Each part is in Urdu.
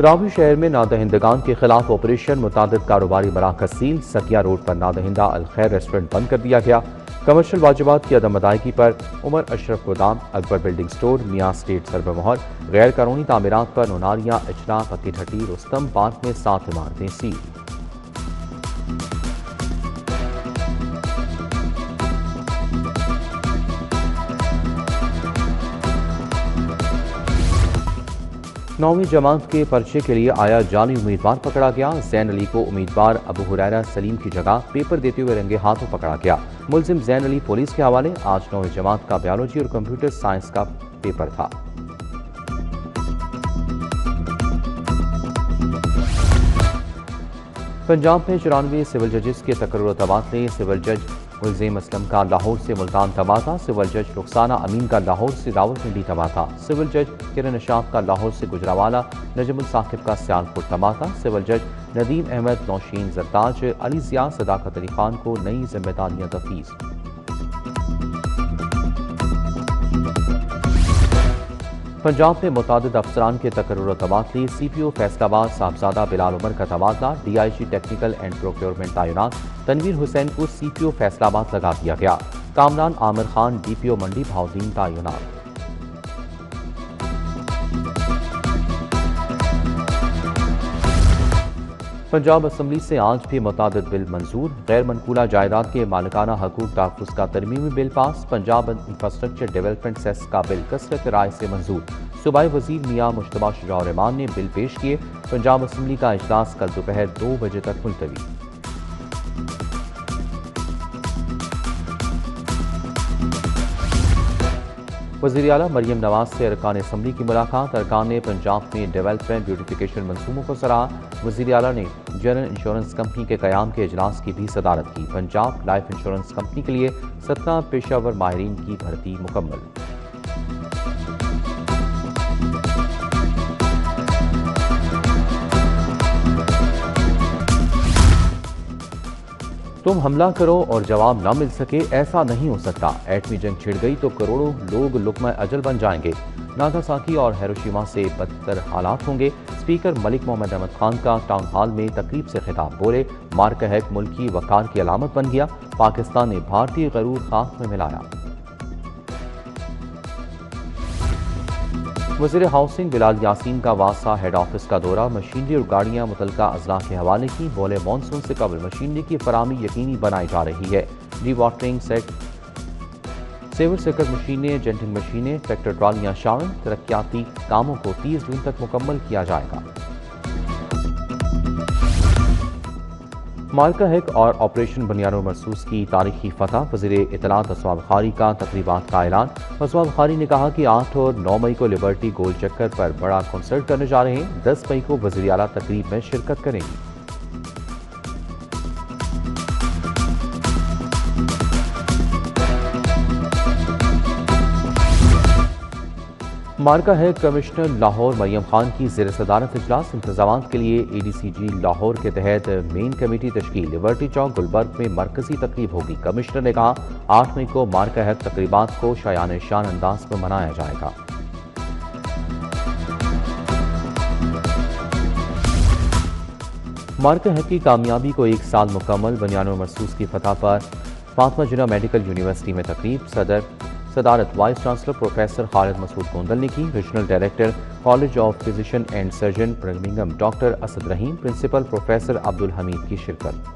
راوی شہر میں نادہندگان کے خلاف آپریشن، متعدد کاروباری مراکز سیل، سکیا روڈ پر نادہندہ الخیر ریسٹورنٹ بند کر دیا گیا۔ کمرشل واجبات کی عدم ادائیگی پر عمر اشرف گودام، اکبر بلڈنگ سٹور، میاں اسٹیٹ سر بمہر، غیر قانونی تعمیرات پر نوناریاں، اچنا، پکی ٹھٹی، رستم پارک میں 7 عمارتیں سیل۔ نویں جماعت کے پرچے کے لیے آیا جعلی امیدوار پکڑا گیا۔ زین علی کو امیدوار ابو ہریرہ سلیم کی جگہ پیپر دیتے ہوئے رنگے ہاتھوں پکڑا گیا۔ ملزم زین علی پولیس کے حوالے۔ آج نویں جماعت کا بیالوجی اور کمپیوٹر سائنس کا پیپر تھا۔ پنجاب میں 94 سول ججز کے تقرر و تبادلے۔ سول جج ملزم اسلم کا لاہور سے ملتان تبادلہ۔ سول جج رخسانہ امین کا لاہور سے راولپنڈی تبادلہ۔ سول جج کرن اشاق کا لاہور سے گجرانوالہ۔ نجم الثاقب کا سیالکوٹ تبادلہ۔ سول جج ندیم احمد نوشین زرتاج علی ضیاء صداقت علی خان کو نئی ذمہ داریاں تفویض۔ پنجاب میں متعدد افسران کے تقرر و تبادلے۔ سی پی او فیصل آباد صاحبزادہ بلال عمر کا تبادلہ۔ D I G technical and procurement تعینات تنویر حسین کو سی پی او فیصل آباد لگا دیا گیا۔ کامران عامر خان ڈی پی او منڈی بہاؤالدین تعینات۔ پنجاب اسمبلی سے آج بھی متعدد بل منظور۔ غیر منقولہ جائیداد کے مالکانہ حقوق تحفظ کا ترمیمی بل پاس۔ پنجاب انفراسٹرکچر ڈیولپمنٹ سیس کا بل کثرت رائے سے منظور۔ صوبائی وزیر میاں مجتبیٰ شجاع الرحمان نے بل پیش کیے۔ پنجاب اسمبلی کا اجلاس کل دوپہر 2 بجے تک ملتوی۔ وزیر اعلیٰ مریم نواز سے ارکان اسمبلی کی ملاقات۔ ارکان نے پنجاب میں ڈیولپمنٹ بیوٹیفیکیشن منصوبوں کو سراہا۔ وزیر اعلیٰ نے جنرل انشورنس کمپنی کے قیام کے اجلاس کی بھی صدارت کی۔ پنجاب لائف انشورنس کمپنی کے لیے 17 پیشہ ور ماہرین کی بھرتی مکمل۔ تم حملہ کرو اور جواب نہ مل سکے، ایسا نہیں ہو سکتا۔ ایٹمی جنگ چھڑ گئی تو کروڑوں لوگ لقمہ اجل بن جائیں گے۔ ناگاساکی اور ہیروشیما سے بدتر حالات ہوں گے۔ اسپیکر ملک محمد احمد خان کا ٹاؤن ہال میں تقریب سے خطاب۔ بولے، مارکا ہیک ملکی وقار کی علامت بن گیا۔ پاکستان نے بھارتی غرور خاک میں ملایا۔ وزیر ہاؤسنگ بلال یاسین کا واسطہ ہیڈ آفس کا دورہ۔ مشینری اور گاڑیاں متعلقہ اضلاع کے حوالے کی۔ بولے، مانسون سے قبل مشینری کی فراہمی یقینی بنائی جا رہی ہے۔ Dewatering set, sewer circuit مشینیں، جنٹنگ مشینیں، ٹریکٹر ٹرالیاں شامل۔ ترقیاتی کاموں کو 30 جون تک مکمل کیا جائے گا۔ مارکا ہیک اور آپریشن بنیاد مرصوص کی تاریخی فتح۔ وزیر اطلاعات اسما بخاری کا تقریبات کا اعلان۔ اسما بخاری نے کہا کہ 8 اور 9 مئی کو لبرٹی گول چکر پر بڑا کنسرٹ کرنے جا رہے ہیں۔ 10 مئی کو وزیر اعلیٰ تقریب میں شرکت کریں گی۔ مارکا ہیک کمشنر لاہور مریم خان کی زیر صدارت اجلاس۔ انتظامات کے لیے اے ڈی سی جی لاہور کے تحت مین کمیٹی تشکیل۔ لبرٹی چوک گلبرگ میں مرکزی تقریب ہوگی۔ کمشنر نے کہا 8 مئی کو مارکا ہیک تقریبات کو شایان شان انداز میں منایا جائے گا۔ مارکا ہیک کی کامیابی کو 1 سال مکمل۔ بنیاد مرصوص کی فتح پر فاطمہ جناح میڈیکل یونیورسٹی میں تقریب۔ صدارت vice chancellor professor Khalid Masood Gondal نے کی۔ Regional director college of physician and surgeon Birmingham doctor Asad Rahim, principal professor Abdul Hamid کی شرکت۔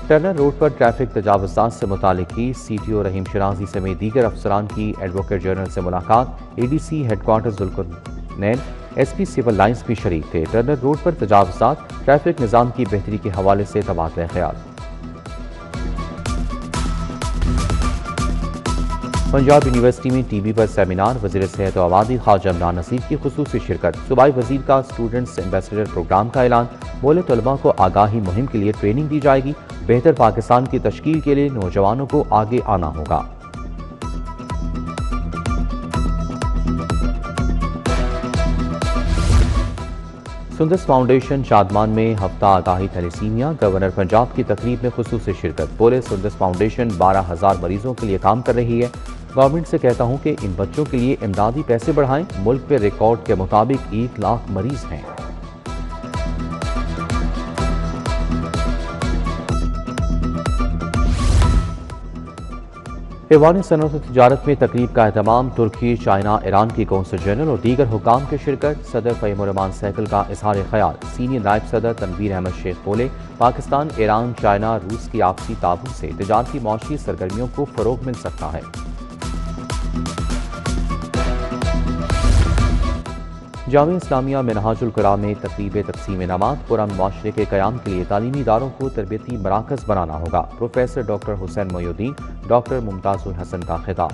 ٹرنر روڈ پر ٹریفک تجاوزات سے متعلق کی سی ٹی او رحیم شرازی سمیت دیگر افسران کی ایڈوکیٹ جنرل سے ملاقات۔ A D C headquarter Zulqarnain, S P civil lines بھی شریک تھے۔ ٹرنر روڈ پر تجاوزات، ٹریفک نظام کی بہتری کے حوالے سے تبادلہ خیال۔ پنجاب یونیورسٹی میں ٹی بی پر سیمینار۔ وزیر صحت و آبادی خواجہ عمران نصیر کی خصوصی شرکت۔ صوبائی وزیر کا اسٹوڈنٹس ایمبیسڈر پروگرام کا اعلان۔ بولے، طلباء کو آگاہی مہم کے لیے ٹریننگ دی جائے گی۔ بہتر پاکستان کی تشکیل کے لیے نوجوانوں کو آگے آنا ہوگا۔ سندس فاؤنڈیشن شادمان میں ہفتہ آگاہی تھیلیسیمیا گورنر پنجاب کی تقریب میں خصوصی شرکت بولے سندس فاؤنڈیشن 12,000 مریضوں کے لیے کام کر رہی ہے گورنمنٹ سے کہتا ہوں کہ ان بچوں کے لیے امدادی پیسے بڑھائیں ملک پہ ریکارڈ کے مطابق 1 لاکھ مریض ہیں ایوان صنعت و تجارت میں تقریب کا اہتمام ترکی چائنا ایران کی قونصل جنرل اور دیگر حکام کی شرکت صدر فہیم الرحمان سائیکل کا اظہار خیال سینئر نائب صدر تنویر احمد شیخ بولے پاکستان ایران چائنا روس کی آپسی تعاون سے تجارتی معاشی سرگرمیوں کو فروغ مل سکتا ہے جامعہ اسلامیہ منہاج القرآن میں تقریب تقسیم انعامات پرامن معاشرے کے قیام کے لیے تعلیمی اداروں کو تربیتی مراکز بنانا ہوگا پروفیسر ڈاکٹر حسین محی الدین ڈاکٹر ممتاز الحسن کا خطاب